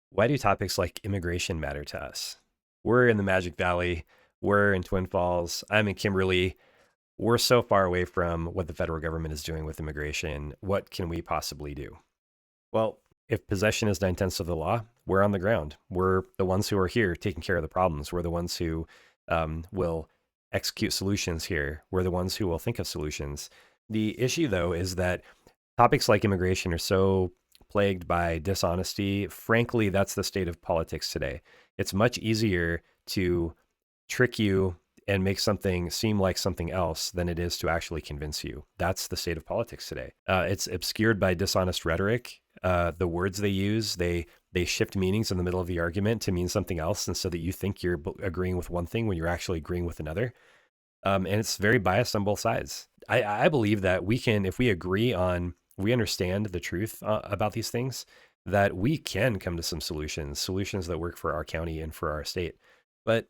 Why do topics like immigration matter to us? We're in the Magic Valley. We're in Twin Falls. I'm in Kimberly. We're so far away from what the federal government is doing with immigration. What can we possibly do? Well, if possession is 9/10 of the law, we're on the ground. We're the ones who are here taking care of the problems. We're the ones who will execute solutions here. We're the ones who will think of solutions. The issue, though, is that topics like immigration are so plagued by dishonesty. Frankly, that's the state of politics today. It's much easier to trick you and make something seem like something else than it is to actually convince you. That's the state of politics today. It's obscured by dishonest rhetoric. The words they use, they shift meanings in the middle of the argument to mean something else, and so that you think you're agreeing with one thing when you're actually agreeing with another. And it's very biased on both sides. I believe that we can, if we agree on, we understand the truth about these things, that we can come to some solutions that work for our county and for our state. But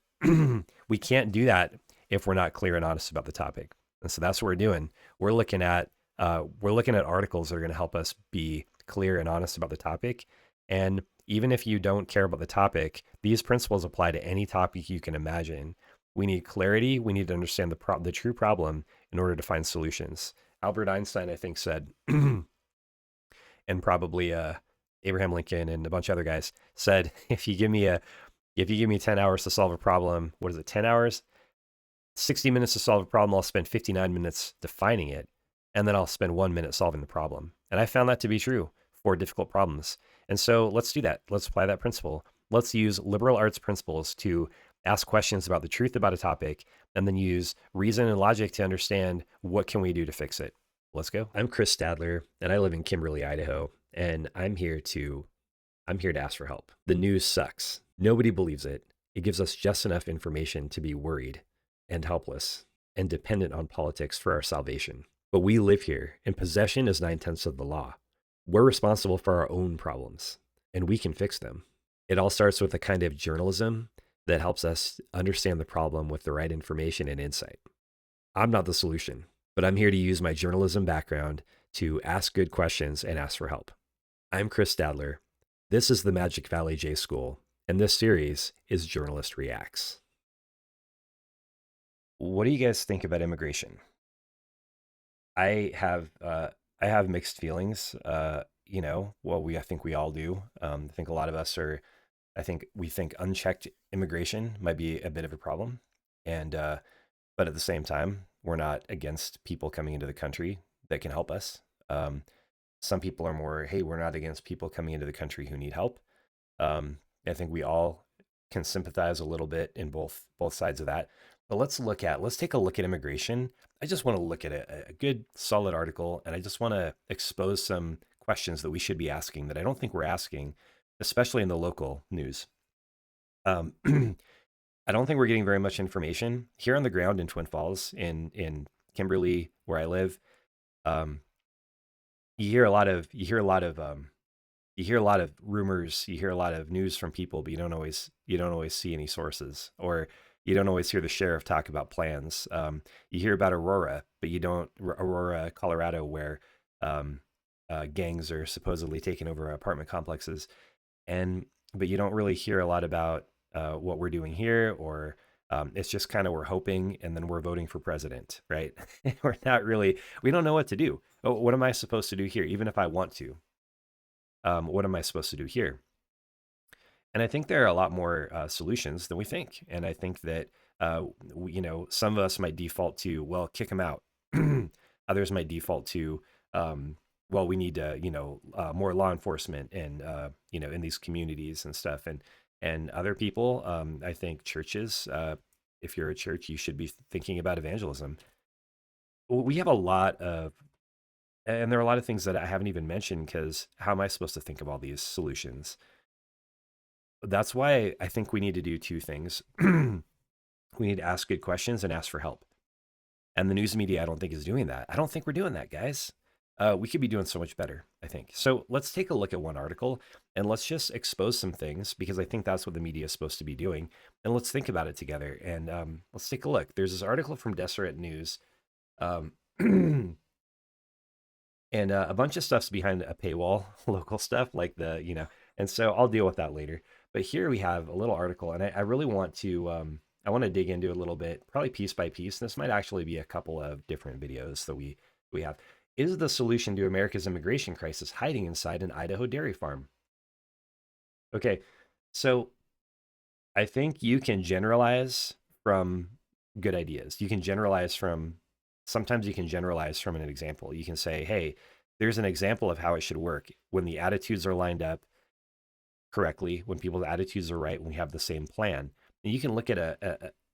we can't do that if we're not clear and honest about the topic. And so that's what we're doing. We're looking at articles that are going to help us be clear and honest about the topic. And even if you don't care about the topic, these principles apply to any topic you can imagine. We need clarity. We need to understand the true problem in order to find solutions. Albert Einstein, I think, said, and probably Abraham Lincoln and a bunch of other guys said, if you give me 10 hours to solve a problem, what is it, 10 hours? 60 minutes to solve a problem, I'll spend 59 minutes defining it, and then I'll spend 1 minute solving the problem. And I found that to be true for difficult problems. And so let's do that. Let's apply that principle. Let's use liberal arts principles to ask questions about the truth about a topic, and then use reason and logic to understand what can we do to fix it. Let's go. I'm Chris Stadler, and I live in Kimberly, Idaho, and I'm here to ask for help. The news sucks. Nobody believes it. It gives us just enough information to be worried and helpless and dependent on politics for our salvation. But we live here, and possession is 9/10 of the law. We're responsible for our own problems, and we can fix them. It all starts with a kind of journalism that helps us understand the problem with the right information and insight. I'm not the solution, but I'm here to use my journalism background to ask good questions and ask for help. I'm Chris Stadler. This is the Magic Valley J School, and this series is Journalist Reacts. What do you guys think about immigration? I have I have mixed feelings. Well, I think we all do. I think a lot of us are. I think we think unchecked immigration might be a bit of a problem, and but at the same time, we're not against people coming into the country that can help us. Um, some people are more, hey, we're not against people coming into the country who need help. I think we all can sympathize a little bit in both sides of that. But let's take a look at immigration. I just want to look at a good solid article, and I just want to expose some questions that we should be asking that I don't think we're asking, especially in the local news. Um, I don't think we're getting very much information here on the ground in Twin Falls, in Kimberly, where I live. Um, you hear a lot of rumors, you hear a lot of news from people, but you don't always see any sources, or you don't always hear the sheriff talk about plans. You hear about Aurora, but you don't Aurora, Colorado, where um, gangs are supposedly taking over apartment complexes, and but you don't really hear a lot about what we're doing here, or it's just kind of we're hoping, and then we're voting for president, right? We don't know what to do. Oh, what am I supposed to do here? Even if I want to, what am I supposed to do here? And I think there are a lot more solutions than we think. And I think that some of us might default to, well, kick them out. Others might default to, well, we need more law enforcement, and in these communities and stuff. And other people, I think churches. If you're a church, you should be thinking about evangelism. We have a lot of, and there are a lot of things that I haven't even mentioned, because how am I supposed to think of all these solutions? That's why I think we need to do two things. We need to ask good questions and ask for help. And the news media, I don't think, is doing that. I don't think we're doing that, guys. We could be doing so much better, I think. So let's take a look at one article, and let's just expose some things, because I think that's what the media is supposed to be doing. And let's think about it together. And let's take a look. There's this article from Deseret News. Um, and a bunch of stuff's behind a paywall, local stuff like the And so I'll deal with that later. But here we have a little article, and I really want to I want to dig into a little bit, probably piece by piece. This might actually be a couple of different videos that we have. Is the solution to America's immigration crisis hiding inside an Idaho dairy farm? Okay, so I think you can generalize from good ideas. You can generalize from sometimes you can generalize from an example. You can say, hey, there's an example of how it should work when the attitudes are lined up correctly, when people's attitudes are right, when we have the same plan. And you can look at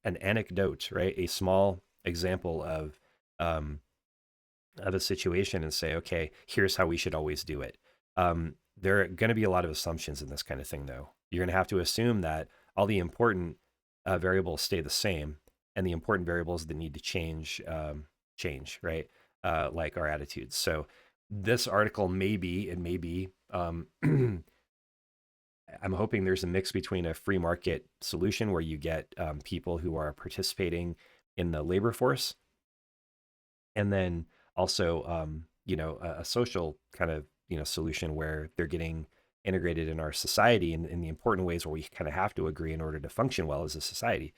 an anecdote, right? A small example um, of a situation and say, okay, here's how we should always do it. There are going to be a lot of assumptions in this kind of thing, though. You're going to have to assume that all the important variables stay the same, and the important variables that need to change, right? Like our attitudes. So this article it may be. I'm hoping there's a mix between a free market solution where you get people who are participating in the labor force, and then also a social kind of solution where they're getting integrated in our society in the important ways where we kind of have to agree in order to function well as a society.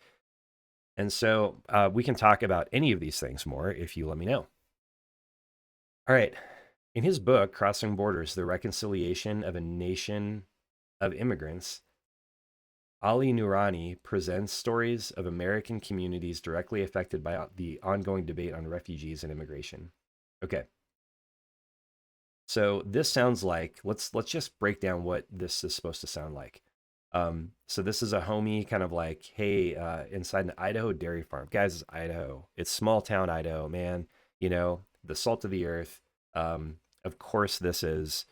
And so we can talk about any of these things more if you let me know. All right. In his book, Crossing Borders, The Reconciliation of a Nation of Immigrants, Ali Noorani presents stories of American communities directly affected by the ongoing debate on refugees and immigration. Okay. So this sounds like let's just break down what this is supposed to sound like. So this is a homie kind of like, hey, inside an Idaho dairy farm. Guys, it's Idaho. It's small town Idaho, man. The salt of the earth. Of course, this is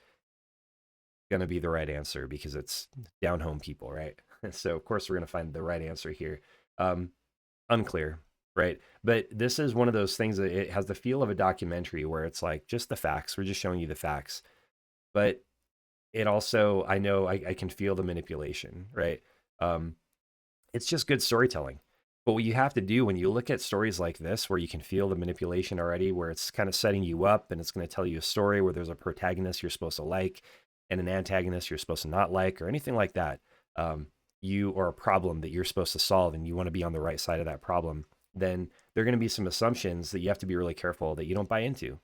going to be the right answer because it's down home people, right? So of course we're going to find the right answer here. Unclear, right? But this is one of those things that it has the feel of a documentary where it's like just the facts. We're just showing you the facts, but it also I know I can feel the manipulation, right? Um, it's just good storytelling. But what you have to do when you look at stories like this, where you can feel the manipulation already, where it's kind of setting you up and it's going to tell you a story where there's a protagonist you're supposed to like and an antagonist you're supposed to not like, or anything like that, or a problem that you're supposed to solve and you want to be on the right side of that problem, then there are going to be some assumptions that you have to be really careful that you don't buy into.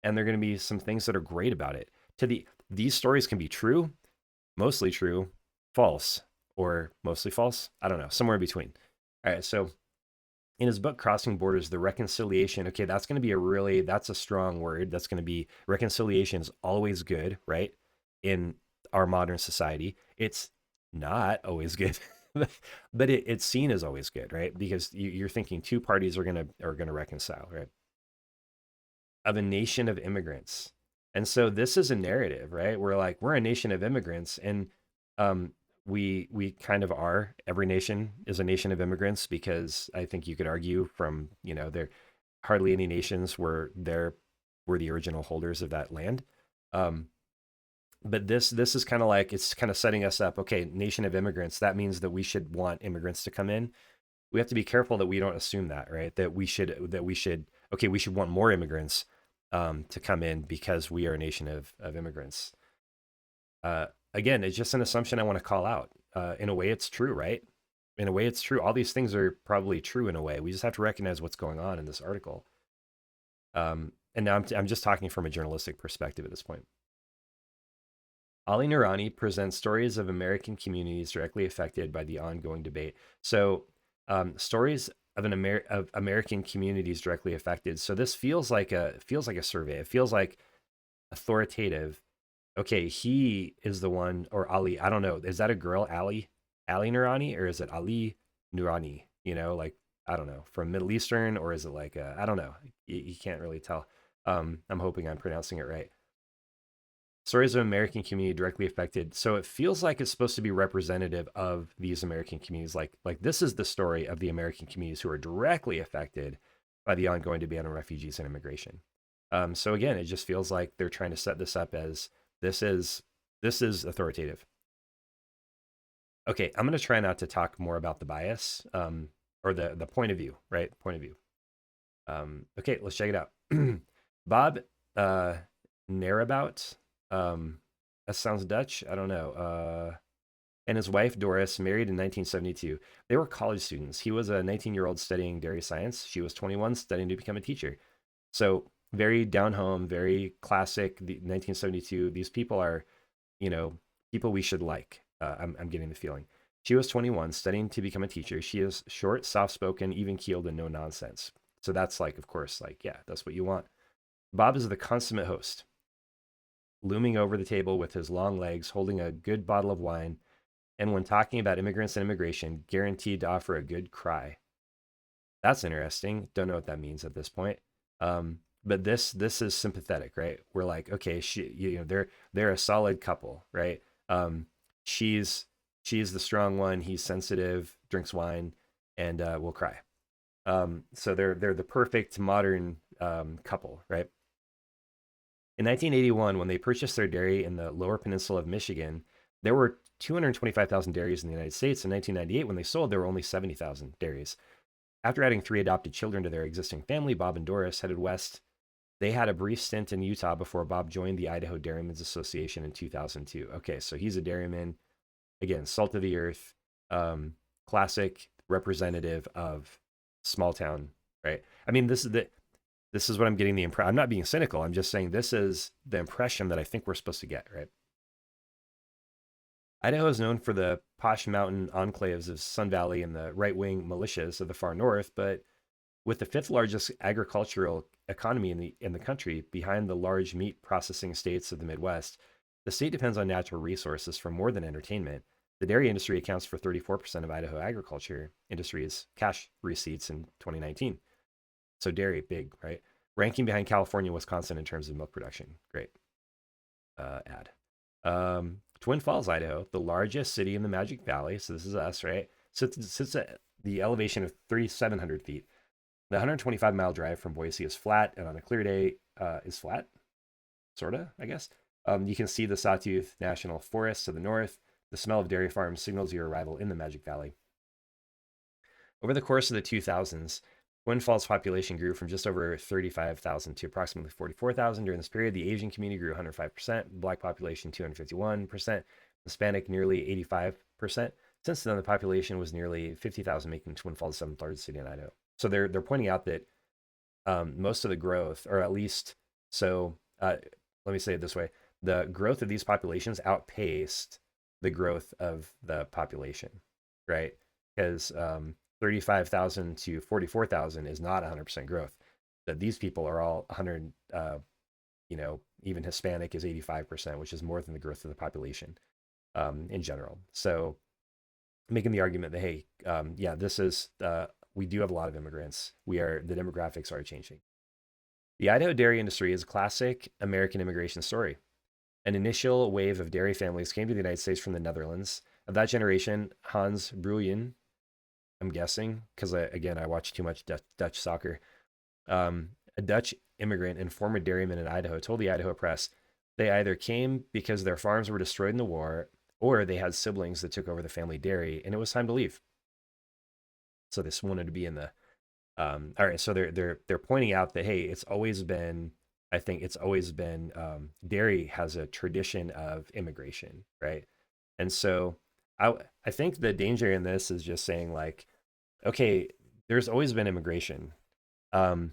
And there are going to be some things that are great about it. These stories can be true, mostly true, false, or mostly false. I don't know, somewhere in between. All right, so in his book Crossing Borders, the reconciliation, okay, that's a strong word. That's going to be reconciliation is always good, right? In our modern society, it's not always good, but it's seen as always good, right? Because you're thinking two parties are gonna reconcile, right? Of a nation of immigrants. And so this is a narrative, right? We're like, we're a nation of immigrants, and um, we kind of are. Every nation is a nation of immigrants because I think you could argue from there hardly any nations were the original holders of that land. Um, but this is kind of like it's kind of setting us up. Okay, nation of immigrants. That means that we should want immigrants to come in. We have to be careful that we don't assume that, right? Okay, we should want more immigrants to come in because we are a nation of immigrants. Again, it's just an assumption I want to call out. In a way, it's true, right? In a way, it's true. All these things are probably true in a way. We just have to recognize what's going on in this article. And now I'm just talking from a journalistic perspective at this point. Ali Noorani presents stories of American communities directly affected by the ongoing debate. So, stories of of American communities directly affected. So this feels like a survey. It feels like authoritative. Okay, he is the one, or Ali. I don't know. Is that a girl, Ali Noorani, or is it Ali Noorani? Like I don't know, from Middle Eastern, or is it like I don't know. You can't really tell. I'm hoping I'm pronouncing it right. Stories of American community directly affected. So it feels like it's supposed to be representative of these American communities. Like this is the story of the American communities who are directly affected by the ongoing debate on refugees and immigration. So again, it just feels like they're trying to set this up as this is authoritative. Okay, I'm going to try not to talk more about the bias or the point of view, right? Point of view. Okay, let's check it out. Bob Narabout. That sounds Dutch. I don't know. And his wife Doris married in 1972. They were college students. He was a 19-year-old studying dairy science. She was 21 studying to become a teacher. So very down home, very classic. The 1972. These people are, you know, people we should like. I'm getting the feeling. She was 21, studying to become a teacher. She is short, soft-spoken, even-keeled, and no nonsense. So that's like, of course, like, yeah, that's what you want. Bob is the consummate host, looming over the table with his long legs, holding a good bottle of wine, and when talking about immigrants and immigration, guaranteed to offer a good cry. That's interesting. Don't know what that means at this point. But this is sympathetic, right? We're like, okay, they're a solid couple, right? Um, she's she's the strong one. He's sensitive, drinks wine, and will cry. So they're the perfect modern couple, right? In 1981, when they purchased their dairy in the Lower Peninsula of Michigan, there were 225,000 dairies in the United States. In 1998, when they sold, there were only 70,000 dairies. After adding 3 adopted children to their existing family, Bob and Doris headed west. They had a brief stint in Utah before Bob joined the Idaho Dairymen's Association in 2002. Okay, so he's a dairyman. Again, salt of the earth, classic representative of small town, right? I mean, this is what I'm getting the impression. I'm not being cynical. I'm just saying this is the impression that I think we're supposed to get, right? Idaho is known for the posh mountain enclaves of Sun Valley and the right wing militias of the far north, but with the fifth largest agricultural economy in the country, behind the large meat processing states of the Midwest, the state depends on natural resources for more than entertainment. The dairy industry accounts for 34% of Idaho agriculture industry's cash receipts in 2019. So dairy, big, right? Ranking behind California and Wisconsin in terms of milk production. Great. Ad. Twin Falls, Idaho, the largest city in the Magic Valley. So this is us, right? Sits at the elevation of 3,700 feet. The 125-mile drive from Boise is flat, and on a clear day, is flat, sorta, I guess. You can see the Sawtooth National Forest to the north. The smell of dairy farms signals your arrival in the Magic Valley. Over the course of the 2000s, Twin Falls population grew from just over 35,000 to approximately 44,000. During this period, the Asian community grew 105%, Black population 251%, Hispanic nearly 85%. Since then, the population was nearly 50,000, making Twin Falls the seventh largest city in Idaho. So they're pointing out that most of the growth, or at least, so let me say it this way: the growth of these populations outpaced the growth of the population, right? Because 35,000 to 44,000 is not 100% growth. That these people are all 100, even Hispanic is 85%, which is more than the growth of the population in general. So making the argument that, hey, this is, we do have a lot of immigrants. The demographics are changing. The Idaho dairy industry is a classic American immigration story. An initial wave of dairy families came to the United States from the Netherlands. Of that generation, Hans Brouwen, I'm guessing, because I watch too much Dutch soccer. A Dutch immigrant and former dairyman in Idaho told the Idaho Press they either came because their farms were destroyed in the war, or they had siblings that took over the family dairy, and it was time to leave. So this wanted to be in the. All right, so they're pointing out that, hey, it's always been. I think it's always been dairy has a tradition of immigration, right? And so I think the danger in this is just saying, like, okay, there's always been immigration. I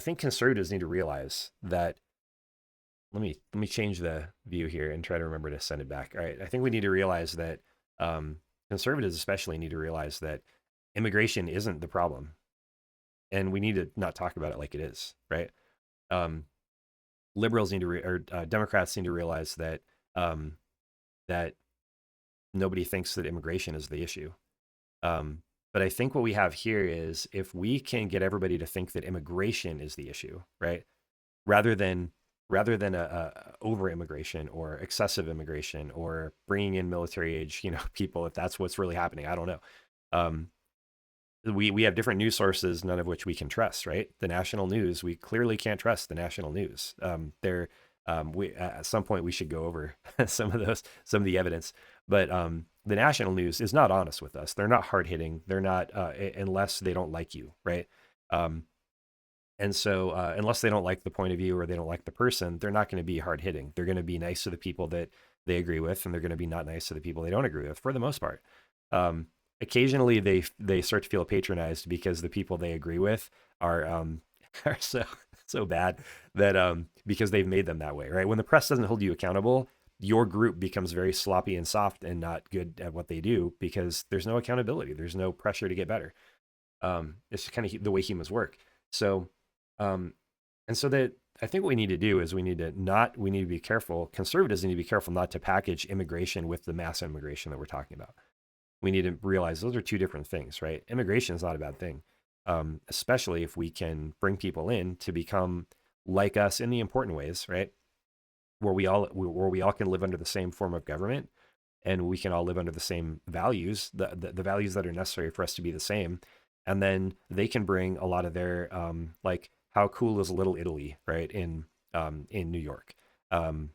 think conservatives need to realize that. Let me change the view here and try to remember to send it back. All right, I think we need to realize that conservatives especially need to realize that immigration isn't the problem, and we need to not talk about it like it is, right? Um, Liberals need to Democrats need to realize that that nobody thinks that immigration is the issue. But I think what we have here is, if we can get everybody to think that immigration is the issue, right, rather than a over immigration or excessive immigration or bringing in military age, people, if that's what's really happening, I don't know. We have different news sources, none of which we can trust, right? The national news, we clearly can't trust the national news. We at some point we should go over some of the evidence, but the national news is not honest with us. They're not hard hitting. They're not unless they don't like you, right? And so unless they don't like the point of view or they don't like the person, they're not going to be hard hitting. They're going to be nice to the people that they agree with, and they're going to be not nice to the people they don't agree with for the most part. Um, Occasionally, they start to feel patronized because the people they agree with are are so bad that because they've made them that way, right? When the press doesn't hold you accountable, your group becomes very sloppy and soft and not good at what they do because there's no accountability. There's no pressure to get better. It's kind of the way humans work. So, um, and so that I think what we need to do is we need to be careful. Conservatives need to be careful not to package immigration with the mass immigration that we're talking about. We need to realize those are two different things, right? Immigration is not a bad thing, especially if we can bring people in to become like us in the important ways, right? Where we all can live under the same form of government, and we can all live under the same values, the values that are necessary for us to be the same. And then they can bring a lot of their like how cool is Little Italy, right? In New York, um,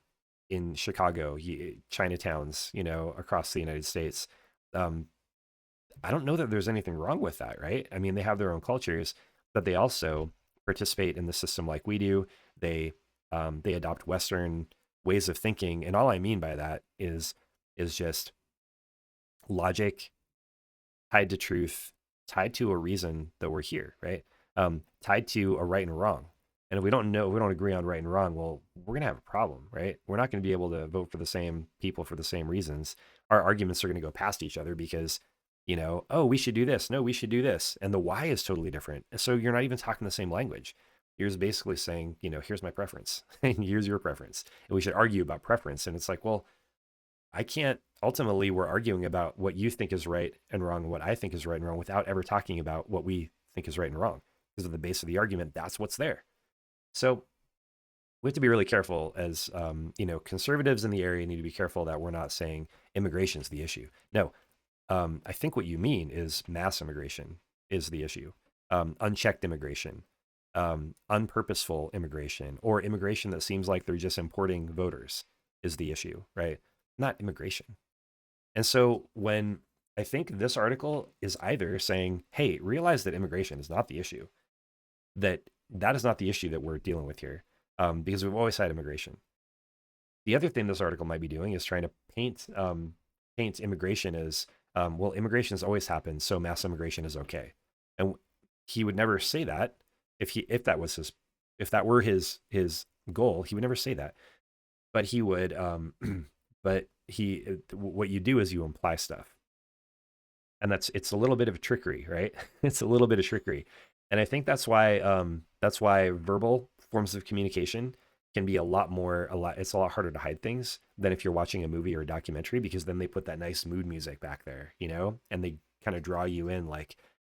in Chicago, Chinatowns, across the United States. Um, I don't know that there's anything wrong with that, right? I mean, they have their own cultures, but they also participate in the system like we do. They adopt Western ways of thinking, and all I mean by that is just logic tied to truth, tied to a reason that we're here, right? Tied to a right and wrong. And if we don't know, if we don't agree on right and wrong, well, we're going to have a problem, right? We're not going to be able to vote for the same people for the same reasons. Our arguments are going to go past each other because, oh, we should do this. No, we should do this. And the why is totally different. And so you're not even talking the same language. You're just basically saying, here's my preference and here's your preference. And we should argue about preference. And it's like, well, I can't, ultimately, we're arguing about what you think is right and wrong, and what I think is right and wrong without ever talking about what we think is right and wrong. Because at the base of the argument, that's what's there. So we have to be really careful as, conservatives in the area need to be careful that we're not saying immigration is the issue. No, I think what you mean is mass immigration is the issue. Unchecked immigration, unpurposeful immigration, or immigration that seems like they're just importing voters is the issue, right? Not immigration. And so when I think this article is either saying, hey, realize that immigration is not the issue, that is not the issue that we're dealing with here, because we've always had immigration. The other thing this article might be doing is trying to paint immigration as, well, immigration has always happened, so mass immigration is okay. And he would never say that if that were his goal, he would never say that. But he would, what you do is you imply stuff, and it's a little bit of a trickery, right? It's a little bit of trickery, and I think that's why verbal forms of communication can be it's a lot harder to hide things than if you're watching a movie or a documentary, because then they put that nice mood music back there, and they kind of draw you in like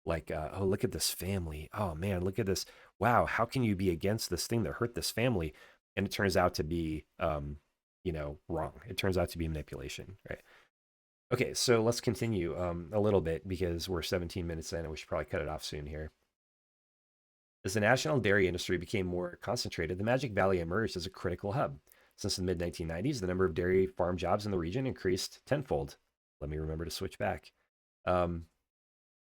oh, look at this family, oh man, look at this, wow, how can you be against this thing that hurt this family? And it turns out to be wrong. It turns out to be manipulation, right? Okay, so let's continue a little bit because we're 17 minutes in and we should probably cut it off soon here. As the national dairy industry became more concentrated, the Magic Valley emerged as a critical hub. Since the mid 1990s, the number of dairy farm jobs in the region increased tenfold. Let me remember to switch back. Um,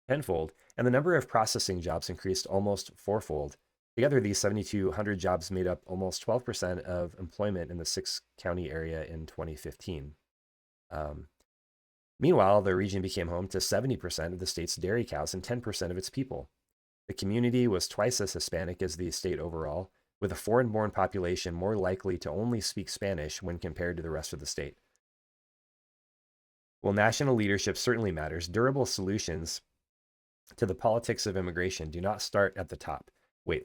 Tenfold, and the number of processing jobs increased almost fourfold. Together, these 7,200 jobs made up almost 12% of employment in the six-county area in 2015. Um, Meanwhile, the region became home to 70% of the state's dairy cows and 10% of its people. The community was twice as Hispanic as the state overall, with a foreign-born population more likely to only speak Spanish when compared to the rest of the state. While national leadership certainly matters, durable solutions to the politics of immigration do not start at the top. Wait,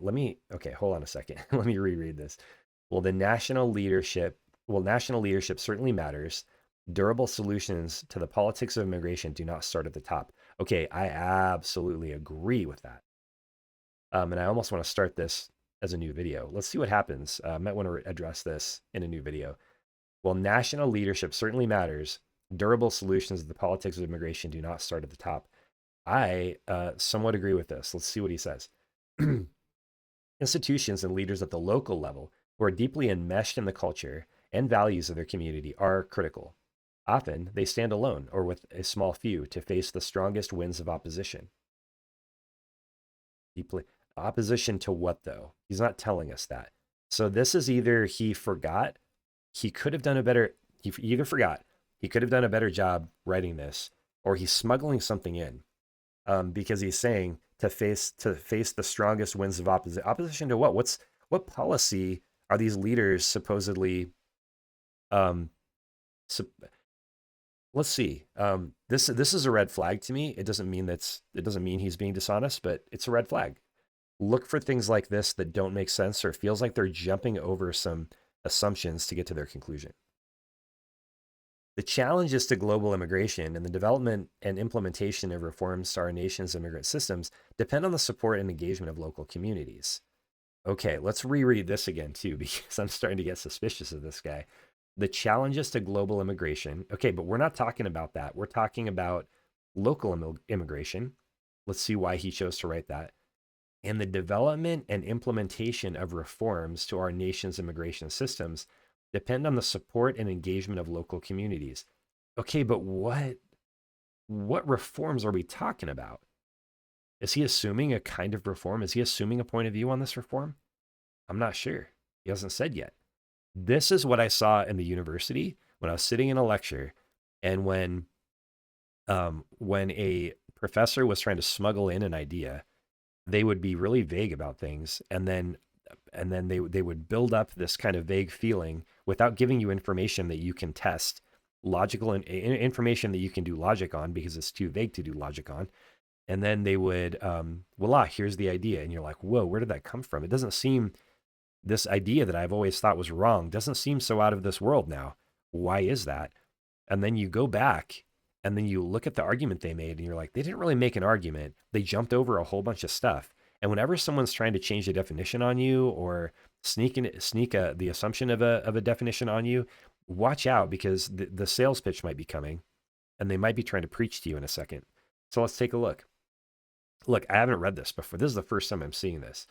okay, hold on a second. Let me reread this. Well, national leadership certainly matters. Durable solutions to the politics of immigration do not start at the top. Okay, I absolutely agree with that. And I almost want to start this as a new video. Let's see what happens. I might want to address this in a new video. Well, national leadership certainly matters. Durable solutions to the politics of immigration do not start at the top. I somewhat agree with this. Let's see what he says. Institutions and leaders at the local level who are deeply enmeshed in the culture and values of their community are critical. Often, they stand alone or with a small few to face the strongest winds of opposition. Deeply opposition to what, though? He's not telling us that. So this is either he forgot, he could have done a better. He either forgot, he could have done a better job writing this, or he's smuggling something in, because he's saying to face the strongest winds of opposition to what? What policy are these leaders supposedly? Um, sup- let's see. This is a red flag to me. It doesn't mean he's being dishonest, but it's a red flag. Look for things like this that don't make sense or it feels like they're jumping over some assumptions to get to their conclusion. The challenges to global immigration and the development and implementation of reforms to our nation's immigrant systems depend on the support and engagement of local communities. Okay, let's reread this again too, because I'm starting to get suspicious of this guy. The challenges to global immigration. Okay, but we're not talking about that. We're talking about local immigration. Let's see why he chose to write that. And the development and implementation of reforms to our nation's immigration systems depend on the support and engagement of local communities. Okay, but what reforms are we talking about? Is he assuming a kind of reform? Is he assuming a point of view on this reform? I'm not sure. He hasn't said yet. This is what I saw in the university when I was sitting in a lecture, and when a professor was trying to smuggle in an idea, they would be really vague about things, and then they would build up this kind of vague feeling without giving you information that you can test, logical information that you can do logic on because it's too vague to do logic on. And then they would, voila, here's the idea. And you're like, whoa, where did that come from? It doesn't seem, this idea that I've always thought was wrong doesn't seem so out of this world now. Why is that? And then you go back and then you look at the argument they made and you're like, they didn't really make an argument. They jumped over a whole bunch of stuff. And whenever someone's trying to change the definition on you or the assumption of a definition on you, watch out because the sales pitch might be coming and they might be trying to preach to you in a second. So let's take a look. Look, I haven't read this before. This is the first time I'm seeing this.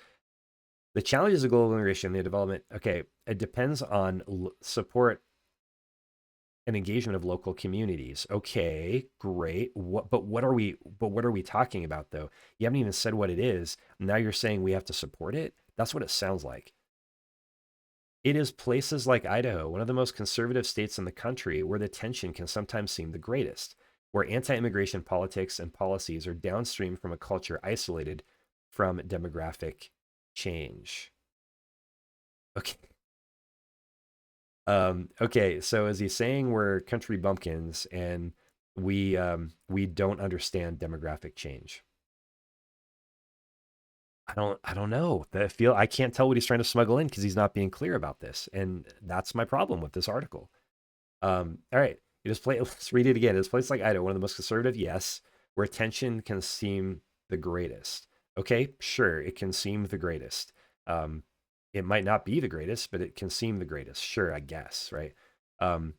The challenges of global immigration and the development, okay, it depends on support and engagement of local communities. Okay, great. What are we talking about though? You haven't even said what it is. Now you're saying we have to support it? That's what it sounds like. It is places like Idaho, one of the most conservative states in the country, where the tension can sometimes seem the greatest, where anti-immigration politics and policies are downstream from a culture isolated from demographic change. Okay. Okay, so is he saying we're country bumpkins and we don't understand demographic change? I don't know. I can't tell what he's trying to smuggle in because he's not being clear about this. And that's my problem with this article. All right. Let's read it again. It's a place like Idaho, one of the most conservative, yes, where tension can seem the greatest. Okay, sure, it can seem the greatest. Um, it might not be the greatest, but it can seem the greatest. Sure, I guess, right? Um,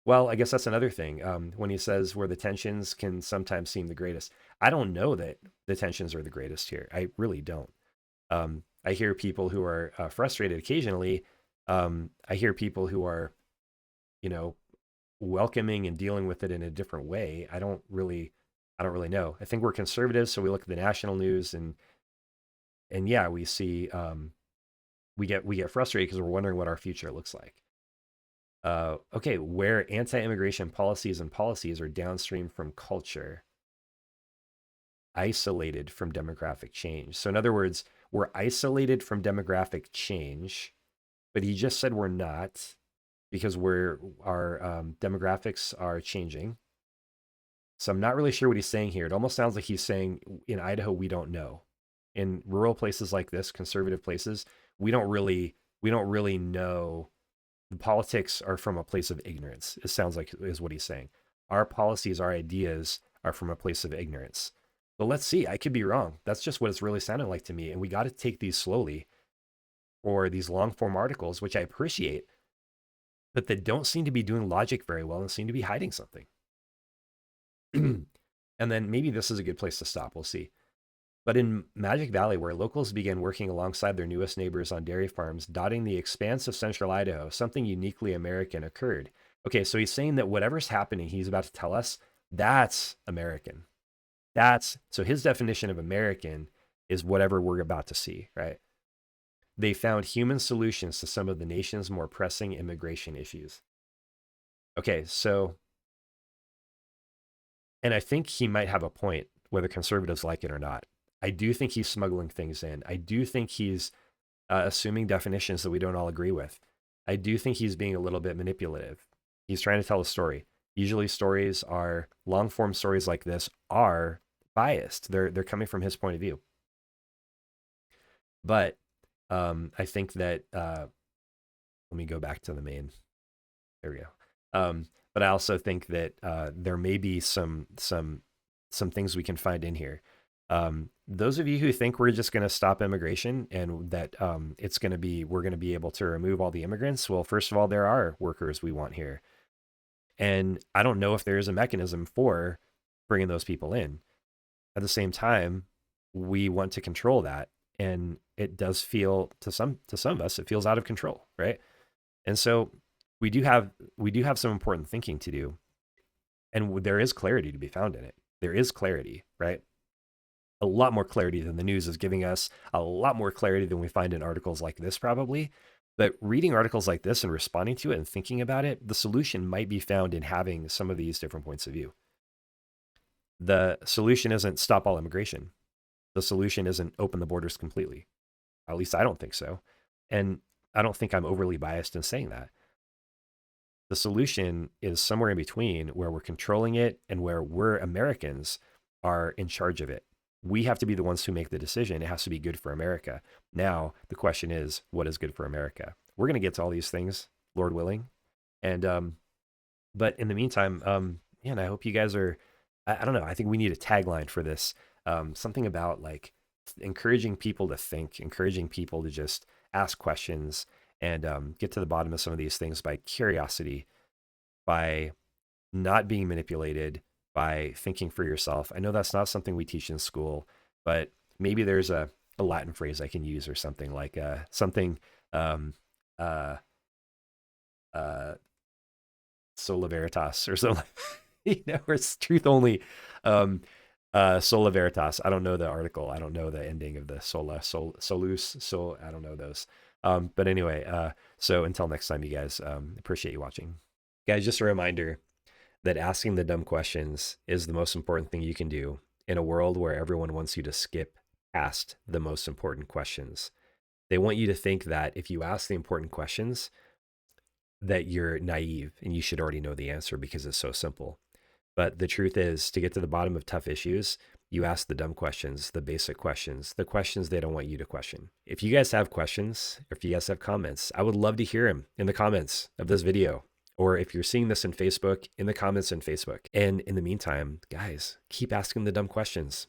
well, I guess that's another thing. When he says where the tensions can sometimes seem the greatest, I don't know that the tensions are the greatest here. I really don't. I hear people who are frustrated occasionally. I hear people who are, you know, welcoming and dealing with it in a different way. I don't really know. I think we're conservatives, so we look at the national news and yeah, we see we get frustrated because we're wondering what our future looks like. Okay, where anti-immigration policies and policies are downstream from culture, isolated from demographic change. So in other words, we're isolated from demographic change, but he just said we're not because our demographics are changing. So I'm not really sure what he's saying here. It almost sounds like he's saying in Idaho we don't know. In rural places like this, conservative places, we don't really know. The politics are from a place of ignorance. It sounds like is what he's saying. Our policies, our ideas are from a place of ignorance. But let's see. I could be wrong. That's just what it's really sounding like to me. And we got to take these slowly, or these long form articles, which I appreciate, but that don't seem to be doing logic very well and seem to be hiding something. And then maybe this is a good place to stop. We'll see. But in Magic Valley, where locals began working alongside their newest neighbors on dairy farms dotting the expanse of central Idaho, something uniquely American occurred. Okay, so he's saying that whatever's happening, he's about to tell us, that's American. So his definition of American is whatever we're about to see, right? They found human solutions to some of the nation's more pressing immigration issues. Okay, so, and I think he might have a point, whether conservatives like it or not. I do think he's smuggling things in. I do think he's assuming definitions that we don't all agree with. I do think he's being a little bit manipulative. He's trying to tell a story. Usually, stories are long form stories like this are biased. They're coming from his point of view. But I think that let me go back to the main. There we go. But I also think that there may be some things we can find in here. Those of you who think we're just going to stop immigration and that it's going to be we're going to be able to remove all the immigrants, well, first of all, there are workers we want here, and I don't know if there is a mechanism for bringing those people in. At the same time, we want to control that, and it does feel to some of us it feels out of control, right? And so we do have some important thinking to do, and there is clarity to be found in it. There is clarity, right? A lot more clarity than the news is giving us, a lot more clarity than we find in articles like this, probably. But reading articles like this and responding to it and thinking about it, the solution might be found in having some of these different points of view. The solution isn't stop all immigration. The solution isn't open the borders completely. At least I don't think so. And I don't think I'm overly biased in saying that. The solution is somewhere in between where we're controlling it and where we're Americans are in charge of it. We have to be the ones who make the decision. It has to be good for America. Now, the question is, what is good for America? We're going to get to all these things, Lord willing. And, but in the meantime, man, I hope you guys are, I don't know. I think we need a tagline for this. Something about like encouraging people to think, encouraging people to just ask questions and get to the bottom of some of these things by curiosity, by not being manipulated, by thinking for yourself. I know that's not something we teach in school, but maybe there's a Latin phrase I can use or something like something um, uh, sola veritas or something, where it's truth only. Sola veritas. I don't know the article. I don't know the ending of the solus. So I don't know those. But anyway, so until next time, you guys, appreciate you watching. Guys, just a reminder that asking the dumb questions is the most important thing you can do in a world where everyone wants you to skip past the most important questions. They want you to think that if you ask the important questions, that you're naive and you should already know the answer because it's so simple. But the truth is, to get to the bottom of tough issues, you ask the dumb questions, the basic questions, the questions they don't want you to question. If you guys have questions, if you guys have comments, I would love to hear them in the comments of this video. Or if you're seeing this in Facebook, in the comments in Facebook. And in the meantime, guys, keep asking the dumb questions.